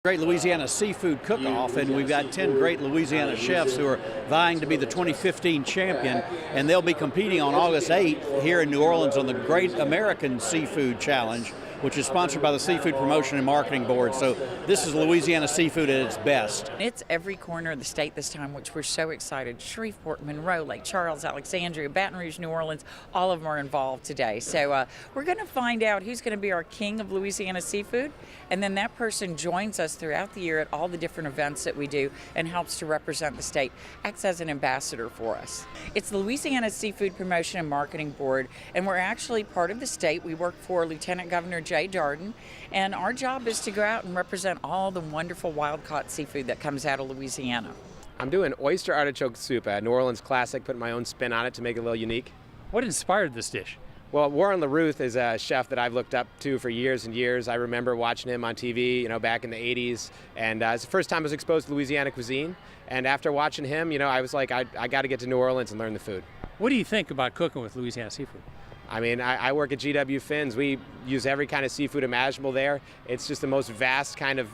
Great Louisiana Seafood Cook-Off, and we've got 10 great Louisiana chefs who are vying to be the 2015 champion, and they'll be competing on August 8th here in New Orleans on the Great American Seafood Challenge, which is sponsored by the Seafood Promotion and Marketing Board. So this is Louisiana seafood at its best. It's every corner of the state this time, which we're so excited. Shreveport, Monroe, Lake Charles, Alexandria, Baton Rouge, New Orleans, all of them are involved today. So we're going to find out who's going to be our King of Louisiana Seafood, and then that person joins us throughout the year at all the different events that we do and helps to represent the state, acts as an ambassador for us. It's the Louisiana Seafood Promotion and Marketing Board, and we're actually part of the state. We work for Lieutenant Governor Jay Darden, and our job is to go out and represent all the wonderful wild-caught seafood that comes out of Louisiana. I'm doing oyster artichoke soup, a New Orleans classic, putting my own spin on it to make it a little unique. What inspired this dish? Well, Warren LaRuth is a chef that I've looked up to for years and years. I remember watching him on TV, back in the 80s, and it's the first time I was exposed to Louisiana cuisine. And after watching him, I was like, I got to get to New Orleans and learn the food. What do you think about cooking with Louisiana seafood? I mean, I work at GW Fins. We use every kind of seafood imaginable there. It's just the most vast kind of,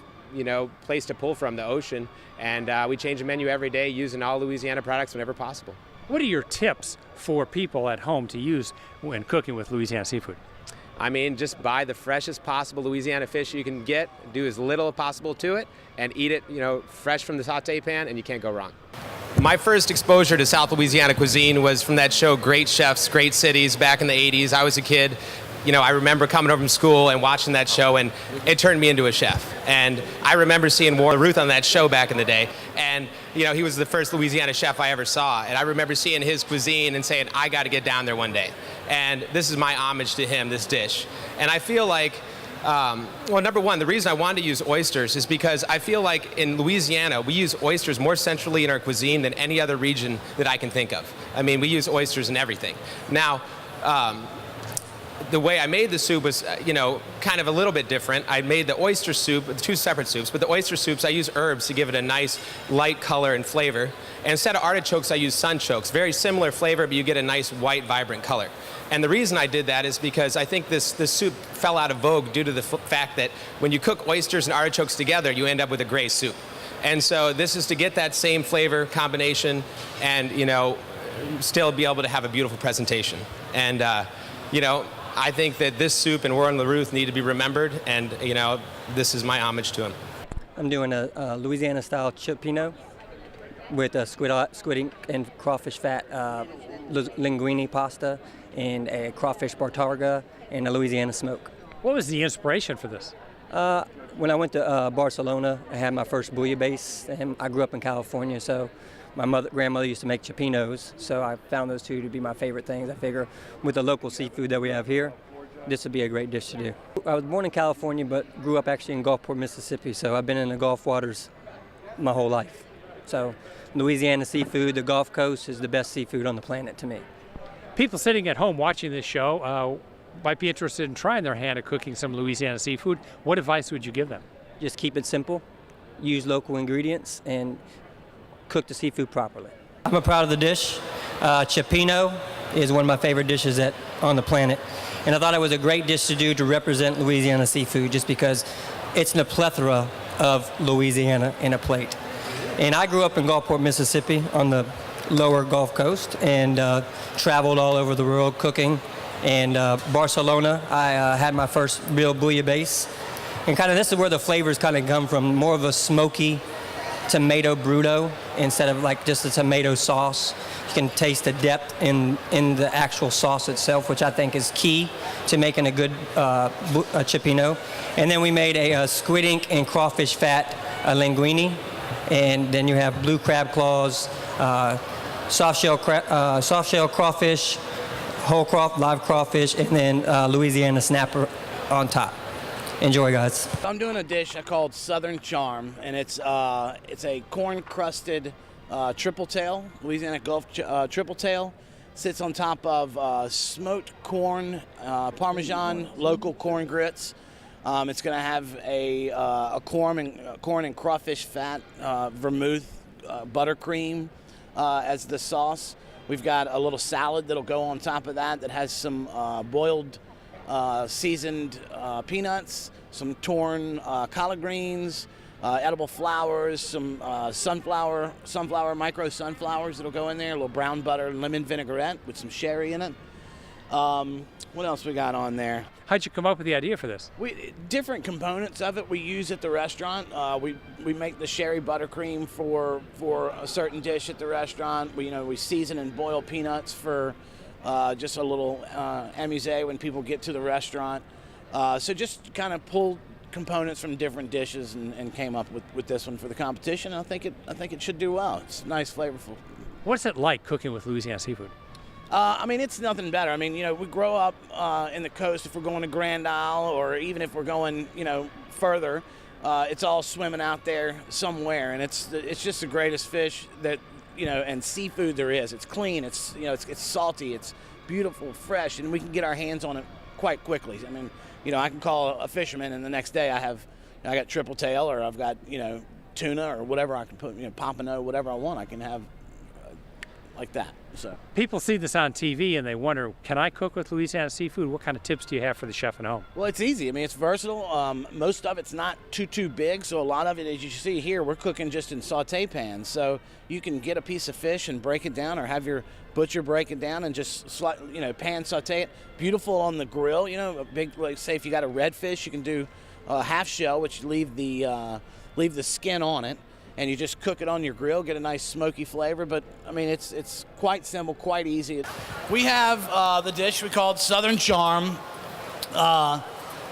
place to pull from, the ocean. And we change the menu every day using all Louisiana products whenever possible. What are your tips for people at home to use when cooking with Louisiana seafood? I mean, just buy the freshest possible Louisiana fish you can get, do as little as possible to it, and eat it, fresh from the saute pan, and you can't go wrong. My first exposure to South Louisiana cuisine was from that show Great Chefs, Great Cities back in the 80s. I was a kid. I remember coming home from school and watching that show, and it turned me into a chef. And I remember seeing Warren LaRuth on that show back in the day, and he was the first Louisiana chef I ever saw. And I remember seeing his cuisine and saying, I got to get down there one day. And this is my homage to him, this dish. And I feel like, number one, the reason I wanted to use oysters is because I feel like in Louisiana, we use oysters more centrally in our cuisine than any other region that I can think of. I mean, we use oysters in everything. Now, the way I made the soup was, kind of a little bit different. I made the oyster soup with two separate soups, but the oyster soups, I use herbs to give it a nice light color and flavor. And instead of artichokes, I use sunchokes. Very similar flavor, but you get a nice white, vibrant color. And the reason I did that is because I think this soup fell out of vogue due to the fact that when you cook oysters and artichokes together, you end up with a gray soup. And so this is to get that same flavor combination and, still be able to have a beautiful presentation. And, I think that this soup and Warren LaRuth need to be remembered, and, this is my homage to him. I'm doing a Louisiana-style chipino with a squid ink and crawfish fat linguine pasta and a crawfish bartarga and a Louisiana smoke. What was the inspiration for this? When I went to Barcelona, I had my first bouillabaisse, and I grew up in California, so my grandmother used to make chipinos, so I found those two to be my favorite things. I figure with the local seafood that we have here, this would be a great dish to do. I was born in California, but grew up actually in Gulfport, Mississippi, so I've been in the Gulf waters my whole life. So Louisiana seafood, the Gulf Coast, is the best seafood on the planet to me. People sitting at home watching this show might be interested in trying their hand at cooking some Louisiana seafood. What advice would you give them? Just keep it simple, use local ingredients, and cook the seafood properly. I'm proud of the dish. Chipino is one of my favorite dishes on the planet. And I thought it was a great dish to do to represent Louisiana seafood just because it's in a plethora of Louisiana in a plate. And I grew up in Gulfport, Mississippi on the lower Gulf Coast and traveled all over the world cooking. And Barcelona, I had my first real bouillabaisse. And this is where the flavors come from, more of a smoky tomato bruto instead of like just a tomato sauce. You can taste the depth in the actual sauce itself, which I think is key to making a good chipino. And then we made a squid ink and crawfish fat linguine, and then you have blue crab claws, soft shell crawfish, live crawfish, and then Louisiana snapper on top. Enjoy, guys. I'm doing a dish called Southern Charm, and it's a corn-crusted triple tail, Louisiana Gulf triple tail. Sits on top of smoked corn, Parmesan, local corn grits. It's going to have a corn and crawfish fat, vermouth, buttercream as the sauce. We've got a little salad that'll go on top of that has some boiled seasoned peanuts, some torn collard greens, edible flowers, some micro sunflowers that'll go in there, a little brown butter, lemon vinaigrette with some sherry in it. What else we got on there? How'd you come up with the idea for this? Different components of it we use at the restaurant. We make the sherry buttercream for a certain dish at the restaurant. We season and boil peanuts for just a little amuse when people get to the restaurant. So just kind of pulled components from different dishes and came up with this one for the competition. I think it should do well. It's nice, flavorful. What's it like cooking with Louisiana Seafood? It's nothing better. We grow up in the coast. If we're going to Grand Isle, or even if we're going, further, it's all swimming out there somewhere, and it's just the greatest fish that, and seafood there is. It's clean. It's salty. It's beautiful, fresh, and we can get our hands on it quite quickly. I can call a fisherman, and the next day I got triple tail, or I've got tuna, or whatever I can put, pompano, whatever I want. I can have like that. So people see this on TV and they wonder, can I cook with Louisiana Seafood? What kind of tips do you have for the chef at home? Well, it's easy. It's versatile. Most of it's not too big, so a lot of it, as you see here, we're cooking just in saute pans. So you can get a piece of fish and break it down, or have your butcher break it down and just pan saute it. Beautiful on the grill. A big, like, say if you got a redfish, you can do a half shell, which leave the skin on it, and you just cook it on your grill, get a nice smoky flavor. But it's quite simple, quite easy. We have the dish we called Southern Charm.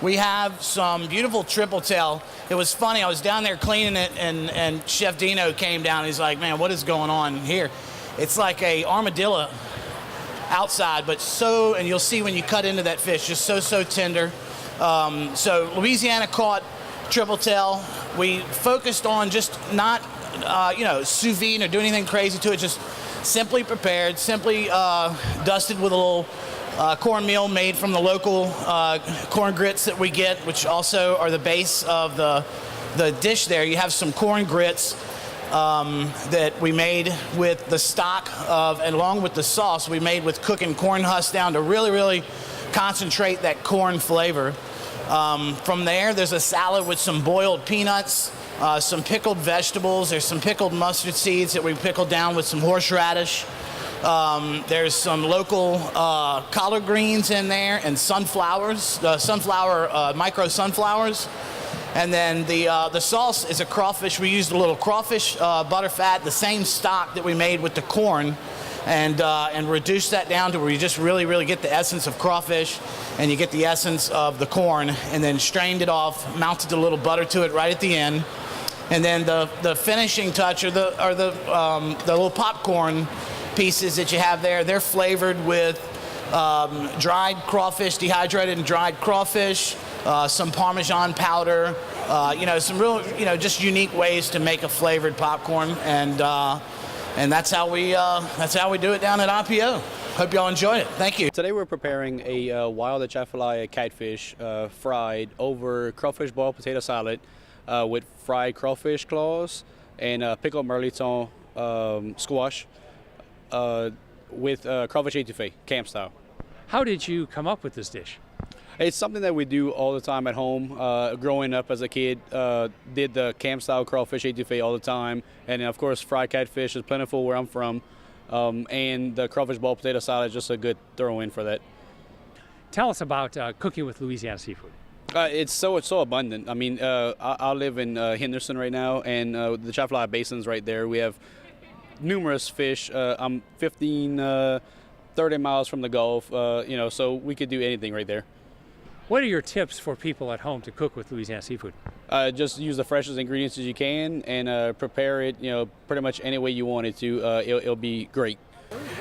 We have some beautiful triple tail. It was funny, I was down there cleaning it, and Chef Dino came down. He's like, man, what is going on here? It's like a armadillo outside, but and you'll see when you cut into that fish, just so tender. So Louisiana caught triple tail. We focused on just not, sous vide or do anything crazy to it, just simply prepared, simply dusted with a little cornmeal made from the local corn grits that we get, which also are the base of the dish there. You have some corn grits that we made with the stock and along with the sauce we made with cooking corn husks down to really, really concentrate that corn flavor. From there's a salad with some boiled peanuts, some pickled vegetables. There's some pickled mustard seeds that we pickled down with some horseradish. There's some local collard greens in there, and sunflowers, micro sunflowers. And then the sauce is a crawfish. We used a little crawfish butter fat, the same stock that we made with the corn, and reduced that down to where you just really, really get the essence of crawfish, and you get the essence of the corn, and then strained it off, mounted a little butter to it right at the end. And then the finishing touch are the little popcorn pieces that you have there. They're flavored with dried crawfish, dehydrated and dried crawfish, some Parmesan powder, some real, just unique ways to make a flavored popcorn, and that's how we do it down at IPO. Hope y'all enjoyed it. Thank you. Today we're preparing a wild atchafalaya catfish fried over crawfish boiled potato salad with fried crawfish claws and pickled merliton squash with crawfish etouffee, camp style. How did you come up with this dish? It's something that we do all the time at home. Growing up as a kid, did the camp style crawfish etouffee all the time, and of course fried catfish is plentiful where I'm from. And the crawfish boiled potato salad is just a good throw-in for that. Tell us about cooking with Louisiana Seafood. It's so abundant. I live in Henderson right now, and the Atchafalaya Basin's right there. We have numerous fish. I'm 15, 30 miles from the Gulf, so we could do anything right there. What are your tips for people at home to cook with Louisiana Seafood? Just use the freshest ingredients as you can, and prepare it, pretty much any way you want it to. It'll be great.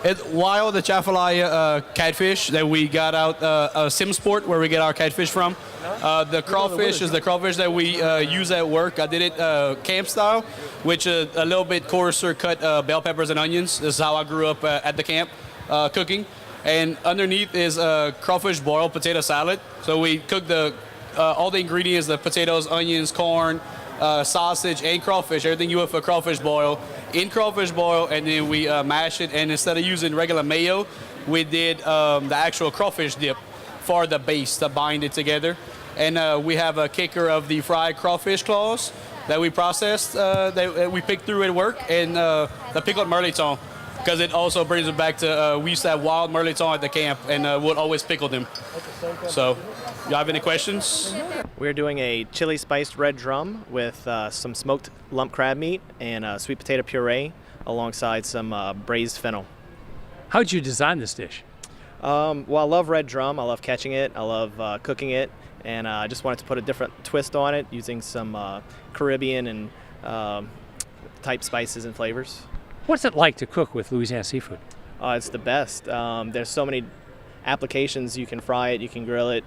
It's wild Atchafalaya catfish that we got out Simsport, where we get our catfish from. The crawfish is the crawfish that we use at work. I did it camp style, which is a little bit coarser cut bell peppers and onions. This is how I grew up at the camp cooking. And underneath is crawfish boiled potato salad. So we cook all the ingredients, the potatoes, onions, corn, sausage, and crawfish, everything you would for crawfish boil, in crawfish boil, and then we mash it. And instead of using regular mayo, we did the actual crawfish dip for the base to bind it together. And we have a kicker of the fried crawfish claws that we processed, that we picked through at work, and the pickled merleton, because it also brings it back to, we used to have wild merleton at the camp, and would always pickle them. So, y'all have any questions? We're doing a chili spiced red drum with some smoked lump crab meat and sweet potato puree alongside some braised fennel. How'd you design this dish? Well, I love red drum. I love catching it. I love cooking it. And I just wanted to put a different twist on it using some Caribbean and type spices and flavors. What's it like to cook with Louisiana seafood? It's the best. There's so many applications. You can fry it, you can grill it,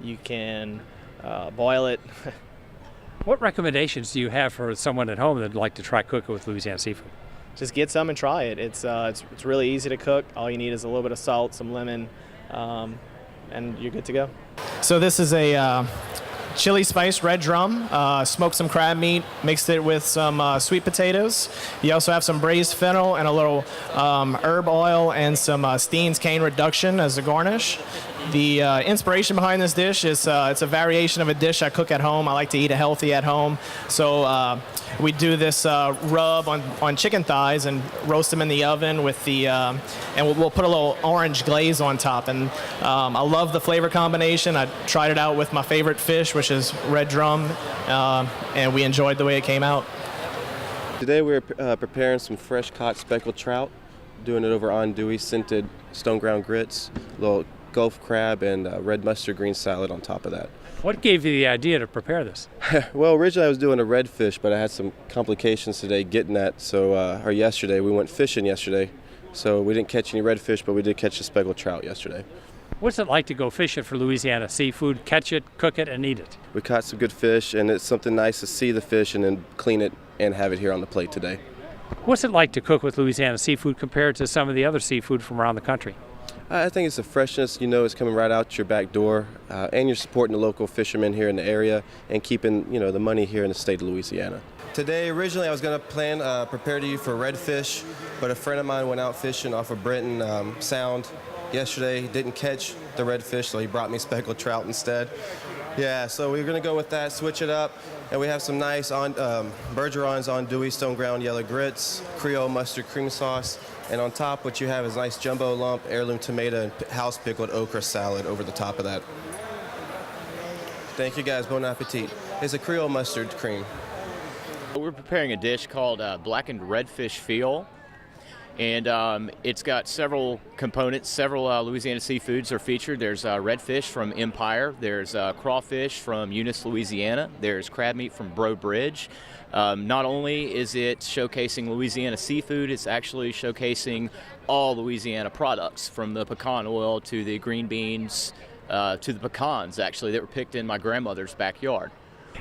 you can boil it. What recommendations do you have for someone at home that'd like to try cooking with Louisiana seafood? Just get some and try it. It's really easy to cook. All you need is a little bit of salt, some lemon, and you're good to go. So this is a chili spiced red drum, smoked some crab meat, mixed it with some sweet potatoes. You also have some braised fennel and a little herb oil and some Steen's cane reduction as a garnish. The inspiration behind this dish is it's a variation of a dish I cook at home. I like to eat it healthy at home. So we do this rub on chicken thighs and roast them in the oven with the, and we'll put a little orange glaze on top. And I love the flavor combination. I tried it out with my favorite fish, which is red drum, and we enjoyed the way it came out. Today we're preparing some fresh caught speckled trout, doing it over andouille scented stone ground grits, a little Gulf crab, and red mustard green salad on top of that. What gave you the idea to prepare this? Well, originally I was doing a redfish, but I had some complications today getting that. So, or yesterday, we went fishing yesterday. So we didn't catch any redfish, but we did catch a speckled trout yesterday. What's it like to go fishing for Louisiana seafood, catch it, cook it, and eat it? We caught some good fish, and it's something nice to see the fish and then clean it and have it here on the plate today. What's it like to cook with Louisiana seafood compared to some of the other seafood from around the country? I think it's the freshness, it's coming right out your back door, and you're supporting the local fishermen here in the area and keeping, the money here in the state of Louisiana. Today, originally I was going to prepare to you for redfish, but a friend of mine went out fishing off of Brenton Sound yesterday. He didn't catch the redfish, so he brought me speckled trout instead. Yeah, so we're going to go with that, switch it up, and we have some nice Bergeron's andouille stone ground yellow grits, Creole mustard cream sauce, and on top what you have is nice jumbo lump heirloom tomato and house pickled okra salad over the top of that. Thank you guys, bon appetit. It's a Creole mustard cream. We're preparing a dish called blackened redfish feel. And it's got several components. Several Louisiana seafoods are featured. There's redfish from Empire. There's crawfish from Eunice, Louisiana. There's crab meat from Bro Bridge. Not only is it showcasing Louisiana seafood, it's actually showcasing all Louisiana products, from the pecan oil to the green beans to the pecans, actually, that were picked in my grandmother's backyard.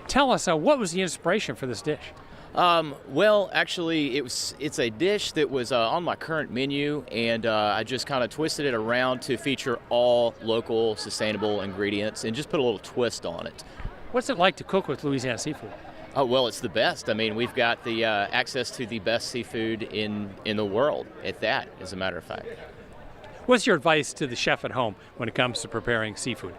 Tell us, what was the inspiration for this dish? Well, actually, it's a dish that was on my current menu, and I just kind of twisted it around to feature all local, sustainable ingredients and just put a little twist on it. What's it like to cook with Louisiana seafood? Oh, well, it's the best. I mean, we've got the access to the best seafood in the world at that, as a matter of fact. What's your advice to the chef at home when it comes to preparing seafood?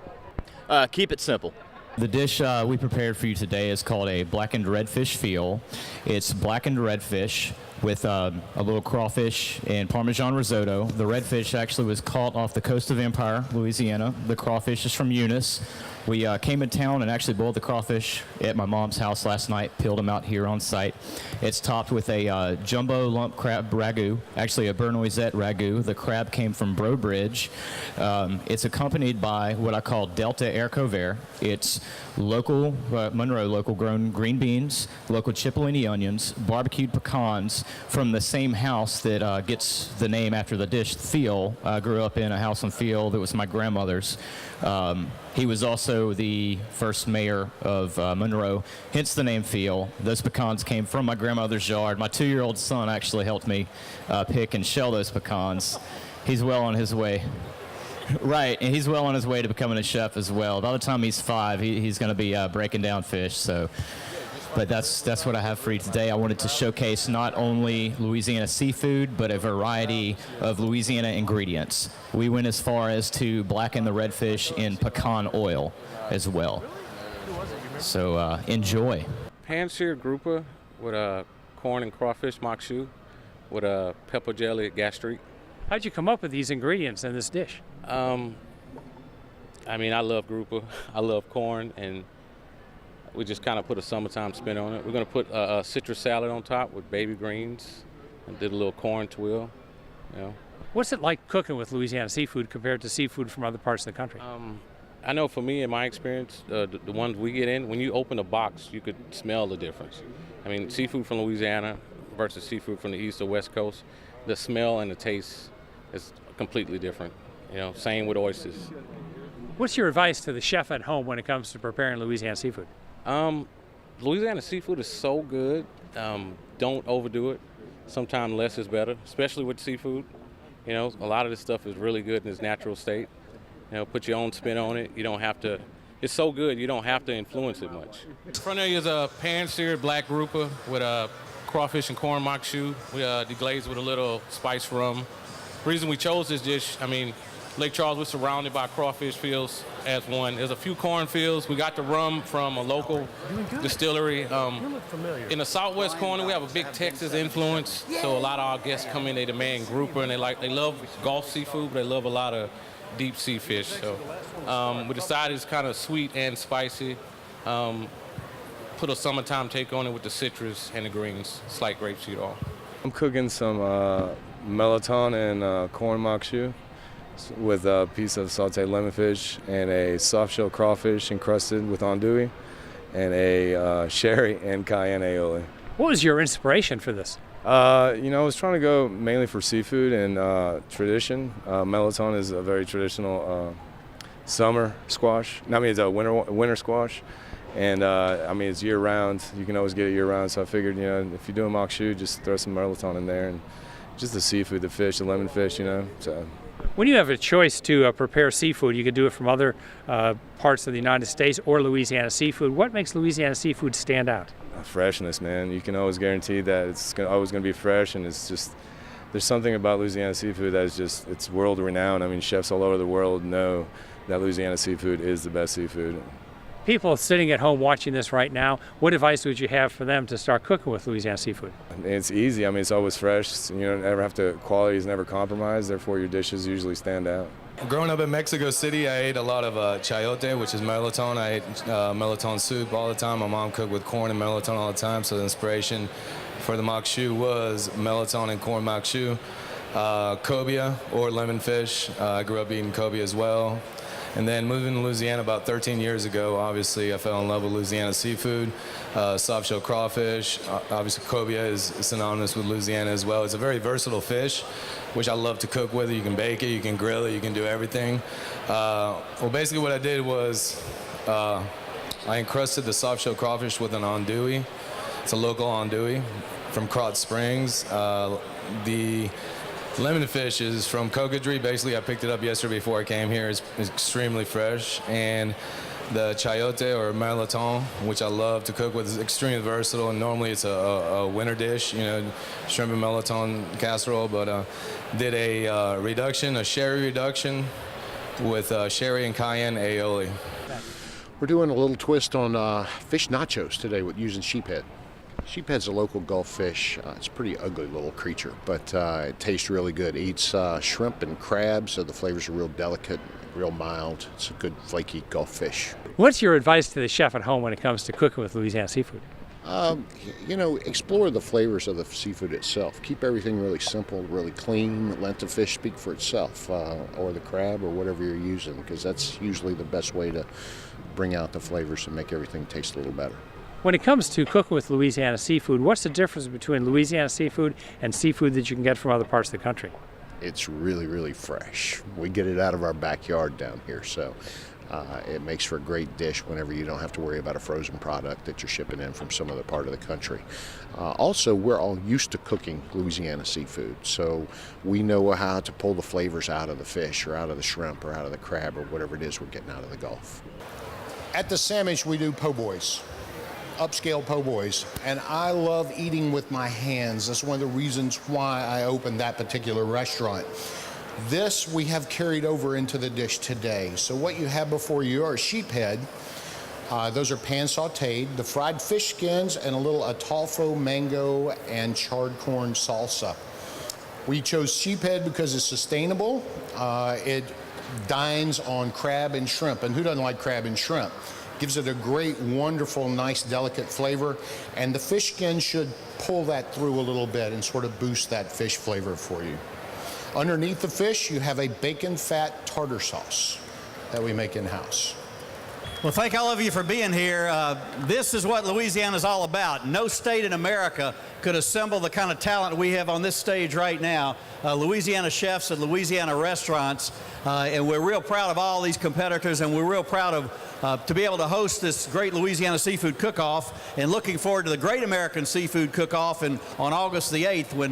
Keep it simple. The dish we prepared for you today is called a blackened redfish feel. It's blackened redfish with a little crawfish and Parmesan risotto. The redfish actually was caught off the coast of Empire, Louisiana. The crawfish is from Eunice. We came in town and actually boiled the crawfish at my mom's house last night, peeled them out here on site. It's topped with a jumbo lump crab ragu, actually a Bernoisette ragu. The crab came from Bro Bridge. It's accompanied by what I call Delta Haricot Vert. It's local, Monroe local grown green beans, local cipollini onions, barbecued pecans from the same house that gets the name after the dish, Field. I grew up in a house on Field that was my grandmother's. He was also the first mayor of Monroe, hence the name Field. Those pecans came from my grandmother's yard. My 2-year-old son actually helped me pick and shell those pecans. He's well on his way. Right, and he's well on his way to becoming a chef as well. By the time he's 5, he's going to be breaking down fish. So, but that's what I have for you today. I wanted to showcase not only Louisiana seafood, but a variety of Louisiana ingredients. We went as far as to blacken the redfish in pecan oil as well. So enjoy. Pan-seared grouper with corn and crawfish mock shoe with pepper jelly gastrique. How'd you come up with these ingredients in this dish? I mean, I love grouper, I love corn, and we just kind of put a summertime spin on it. We're going to put a citrus salad on top with baby greens and did a little corn twill, you know. What's it like cooking with Louisiana seafood compared to seafood from other parts of the country? I know for me, in my experience, the ones we get in, when you open a box, you could smell the difference. I mean, seafood from Louisiana versus seafood from the east or west coast, the smell and the taste is completely different. You know, same with oysters. What's your advice to the chef at home when it comes to preparing Louisiana seafood? Louisiana seafood is so good. Don't overdo it. Sometimes less is better, especially with seafood. You know, a lot of this stuff is really good in its natural state. You know, put your own spin on it. You don't have to. It's so good, you don't have to influence it much. In front of you is a pan-seared black grouper with a crawfish and corn mock shoe. We deglazed with a little spice rum. The reason we chose this dish, I mean, Lake Charles, we're surrounded by crawfish fields as one. There's a few corn fields. We got the rum from a local distillery. In the southwest corner, we have a big Texas influence. So a lot of our guests come in, they demand grouper, and they love Gulf seafood, but they love a lot of deep sea fish. So we decided it's kind of sweet and spicy. Put a summertime take on it with the citrus and the greens, slight grapeseed oil. I'm cooking some melatonin and corn mock shoe with a piece of sauteed lemon fish and a soft shell crawfish encrusted with andouille and a sherry and cayenne aioli. What was your inspiration for this? You know, I was trying to go mainly for seafood and tradition. Melatonin is a very traditional summer squash. I mean, it's a winter squash. And I mean, it's year-round. You can always get it year-round. So I figured, you know, if you do a mock shoe, just throw some melatonin in there, and just the seafood, the fish, the lemon fish, you know. So when you have a choice to prepare seafood, you could do it from other parts of the United States or Louisiana seafood. What makes Louisiana seafood stand out? Freshness, man. You can always guarantee that it's always going to be fresh, and it's just, there's something about Louisiana seafood that is just, it's world renowned. I mean, chefs all over the world know that Louisiana seafood is the best seafood. People sitting at home watching this right now, what advice would you have for them to start cooking with Louisiana seafood? It's easy. I mean, it's always fresh. You don't ever have to, quality is never compromised, therefore your dishes usually stand out. Growing up in Mexico City, I ate a lot of chayote, which is melatonin. I ate melatonin soup all the time. My mom cooked with corn and melatonin all the time, so the inspiration for the mock shoe was melatonin and corn mock shoe. Cobia or lemon fish. I grew up eating cobia as well. And then moving to Louisiana about 13 years ago, obviously I fell in love with Louisiana seafood, soft shell crawfish. Obviously cobia is synonymous with Louisiana as well. It's a very versatile fish, which I love to cook with. You can bake it, you can grill it, you can do everything. Well, basically what I did was I encrusted the soft shell crawfish with an andouille. It's a local andouille from Krotz Springs. The lemon fish is from Cocodrie. Basically, I picked it up yesterday before I came here. It's extremely fresh. And the chayote or melatonin, which I love to cook with, is extremely versatile. And normally it's a winter dish, you know, shrimp and melatonin casserole. But did a reduction, a sherry reduction with sherry and cayenne aioli. We're doing a little twist on fish nachos today with using sheephead. Sheephead's a local Gulf fish. It's a pretty ugly little creature, but it tastes really good. It eats shrimp and crabs, so the flavors are real delicate, real mild. It's a good flaky Gulf fish. What's your advice to the chef at home when it comes to cooking with Louisiana seafood? You know, explore the flavors of the seafood itself. Keep everything really simple, really clean. Let the fish speak for itself, or the crab, or whatever you're using, because that's usually the best way to bring out the flavors and make everything taste a little better. When it comes to cooking with Louisiana seafood, what's the difference between Louisiana seafood and seafood that you can get from other parts of the country? It's really, really fresh. We get it out of our backyard down here, so it makes for a great dish whenever you don't have to worry about a frozen product that you're shipping in from some other part of the country. Also, we're all used to cooking Louisiana seafood, so we know how to pull the flavors out of the fish or out of the shrimp or out of the crab or whatever it is we're getting out of the Gulf. At the Sandwich, we do po' boys. Upscale po' boys, and I love eating with my hands. That's one of the reasons why I opened that particular restaurant. This we have carried over into the dish today. So what you have before you are sheephead. Those are pan sauteed. The fried fish skins and a little atolfo mango and charred corn salsa. We chose sheephead because it's sustainable. It dines on crab and shrimp, and who doesn't like crab and shrimp? Gives it a great, wonderful, nice, delicate flavor, and the fish skin should pull that through a little bit and sort of boost that fish flavor for you. Underneath the fish, you have a bacon fat tartar sauce that we make in-house. Well, thank all of you for being here. This is what Louisiana is all about. No state in America could assemble the kind of talent we have on this stage right now. Louisiana chefs at Louisiana restaurants, and we're real proud of all these competitors, and we're real proud of to be able to host this great Louisiana Seafood Cook-Off, and looking forward to the Great American Seafood Cook-Off on August the 8th when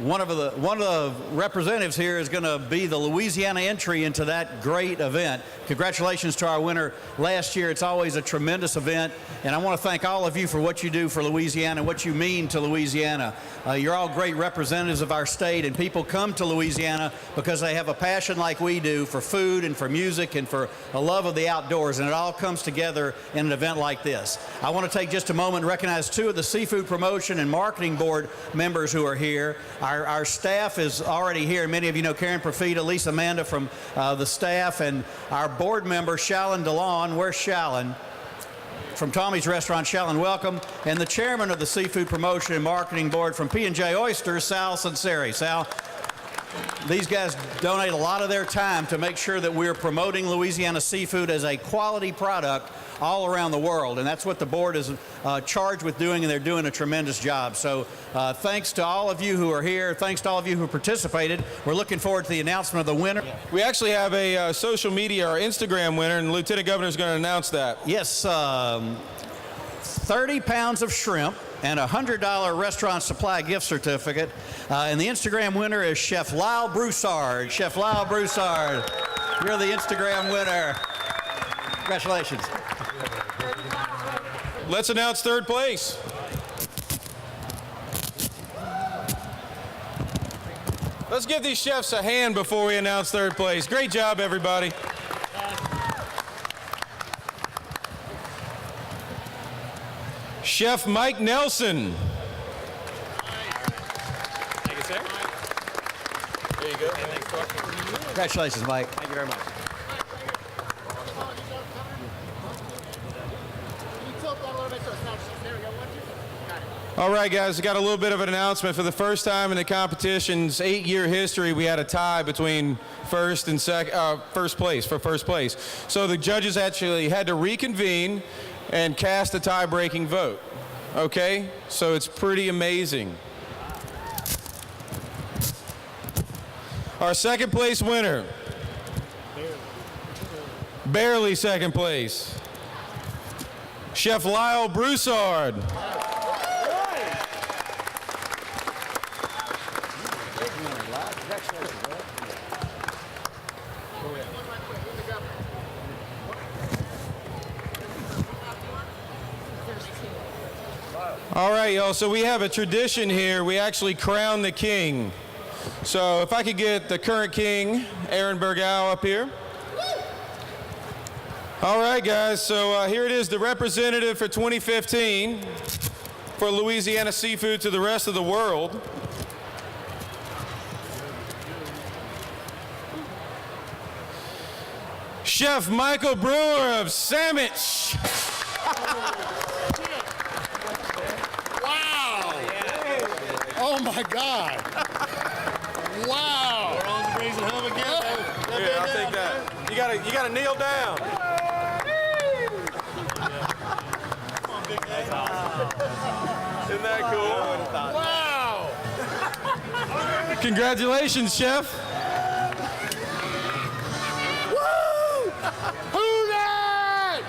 one of the representatives here is going to be the Louisiana entry into that great event. Congratulations to our winner last year. It's always a tremendous event, and I want to thank all of you for what you do for Louisiana, what you mean to Louisiana. You're all great representatives of our state, and people come to Louisiana because they have a passion like we do for food and for music and for a love of the outdoors, and it all comes together in an event like this. I want to take just a moment and recognize two of the Seafood Promotion and Marketing Board members who are here. Our staff is already here. Many of you know Karen Profita, Lisa Amanda from the staff, and our board member, Shallon DeLon. Where's Shallon? From Tommy's Restaurant, Shallon, welcome. And the chairman of the Seafood Promotion and Marketing Board from P&J Oysters, Sal Sinceri. Sal, these guys donate a lot of their time to make sure that we're promoting Louisiana seafood as a quality product all around the world, and that's what the board is charged with doing, and they're doing a tremendous job. So thanks to all of you who are here. Thanks to all of you who participated. We're looking forward to the announcement of the winner. We actually have a social media or Instagram winner, and the Lieutenant Governor is going to announce that. Yes, 30 pounds of shrimp and a $100 restaurant supply gift certificate. And the Instagram winner is Chef Lyle Broussard. Chef Lyle Broussard, you're the Instagram winner. Congratulations. Let's announce third place. Let's give these chefs a hand before we announce third place. Great job, everybody. Chef Mike Nelson. Thank you, sir. There you go. Congratulations, Mike. Thank you very much. All right, guys, we got a little bit of an announcement. For the first time in the competition's 8-year history, we had a tie between first place. So the judges actually had to reconvene and cast a tie-breaking vote. Okay? So it's pretty amazing. Our second place winner, barely second place, Chef Lyle Broussard. All right, y'all, so we have a tradition here. We actually crown the king. So if I could get the current king, Aaron Bergow, up here. All right, guys, so here it is, the representative for 2015 for Louisiana Seafood to the rest of the world. Chef Michael Brewer of Sandwich. Oh my God! Wow! We're on the Greasy Hub again. Yeah, I'll take that. You gotta kneel down. Isn't that cool? Wow! Congratulations, Chef. Woo! Who that?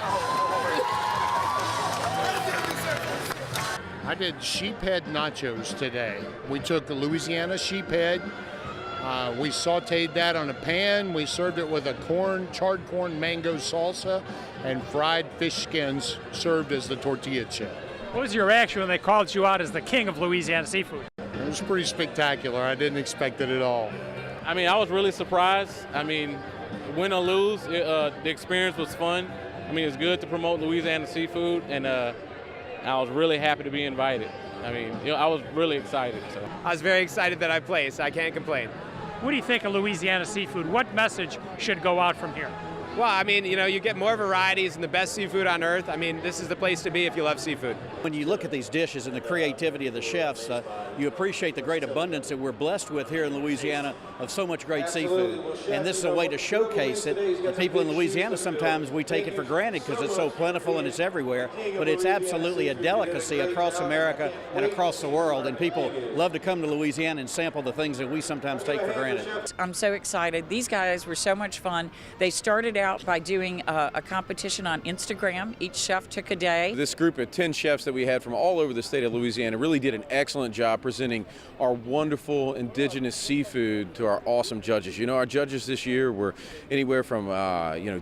I did sheephead nachos today. We took the Louisiana sheephead. We sauteed that on a pan. We served it with a charred corn mango salsa, and fried fish skins served as the tortilla chip. What was your reaction when they called you out as the king of Louisiana seafood? It was pretty spectacular. I didn't expect it at all. I mean, I was really surprised. I mean, win or lose, the experience was fun. I mean, it's good to promote Louisiana seafood, and I was really happy to be invited. I mean, I was really excited. So. I was very excited that I placed. I can't complain. What do you think of Louisiana seafood? What message should go out from here? Well, I mean, you get more varieties and the best seafood on earth. I mean, this is the place to be if you love seafood. When you look at these dishes and the creativity of the chefs, you appreciate the great abundance that we're blessed with here in Louisiana of so much great seafood. And this is a way to showcase it. The people in Louisiana, sometimes we take it for granted because it's so plentiful and it's everywhere, but it's absolutely a delicacy across America and across the world, and people love to come to Louisiana and sample the things that we sometimes take for granted. I'm so excited. These guys were so much fun. They started out by doing a competition on Instagram. Each chef took a day. This group of 10 chefs that we had from all over the state of Louisiana really did an excellent job presenting our wonderful indigenous seafood to our awesome judges. Our judges this year were anywhere from,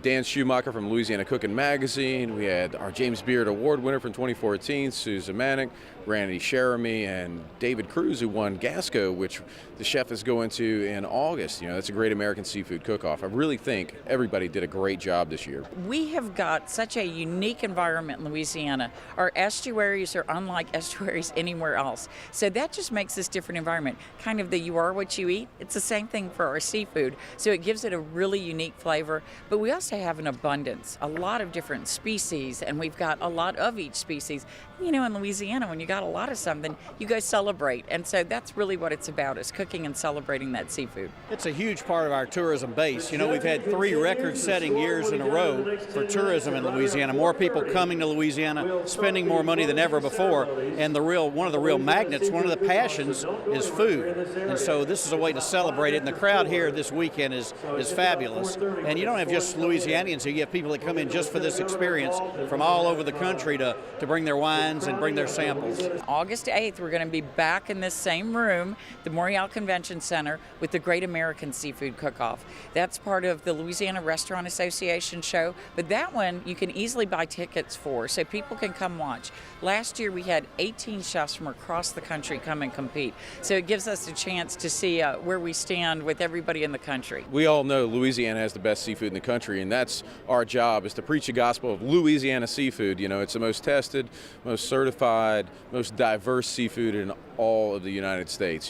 Dan Schumacher from Louisiana Cooking Magazine. We had our James Beard Award winner from 2014, Susan Manick, Randy Sheremy, and David Cruz, who won Gasco, which the chef is going to in August. That's a great American seafood cook-off. I really think everybody did a great job this year. We have got such a unique environment in Louisiana. Our estuaries are unlike estuaries anywhere else. So that just makes this different environment. Kind of the you are what you eat. It's the same thing for our seafood. So it gives it a really unique flavor. But we also have an abundance, a lot of different species, and we've got a lot of each species. In Louisiana, when you got a lot of something, you go celebrate. And so that's really what it's about, is cooking and celebrating that seafood. It's a huge part of our tourism base. We've had 3 record-setting years in a row for tourism in Louisiana. More people coming to Louisiana, spending more money than ever before. And one of the real magnets, one of the passions is food. And so this is a way to celebrate it. And the crowd here this weekend is fabulous. And you don't have just Louisianians here. You have people that come in just for this experience from all over the country to bring their wines and bring their samples. August 8th, we're going to be back in this same room, the Morial Convention Center, with the Great American Seafood Cook-Off. That's part of the Louisiana Restaurant Association show, but that one you can easily buy tickets for, so people can come watch. Last year we had 18 chefs from across the country come and compete, so it gives us a chance to see where we stand with everybody in the country. We all know Louisiana has the best seafood in the country, and that's our job, is to preach the gospel of Louisiana seafood. It's the most tested, most certified, most diverse seafood in all of the United States.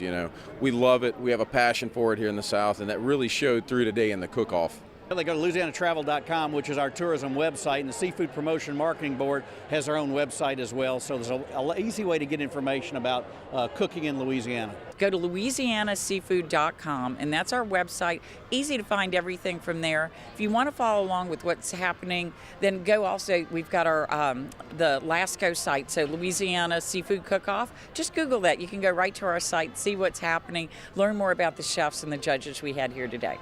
We love it. We have a passion for it here in the South, and that really showed through today in the cook-off. They go to LouisianaTravel.com, which is our tourism website, and the Seafood Promotion Marketing Board has their own website as well. So there's an easy way to get information about cooking in Louisiana. Go to LouisianaSeafood.com, and that's our website. Easy to find everything from there. If you want to follow along with what's happening, then go also, we've got our the LASCO site, so Louisiana Seafood Cook-Off. Just Google that. You can go right to our site, see what's happening, learn more about the chefs and the judges we had here today.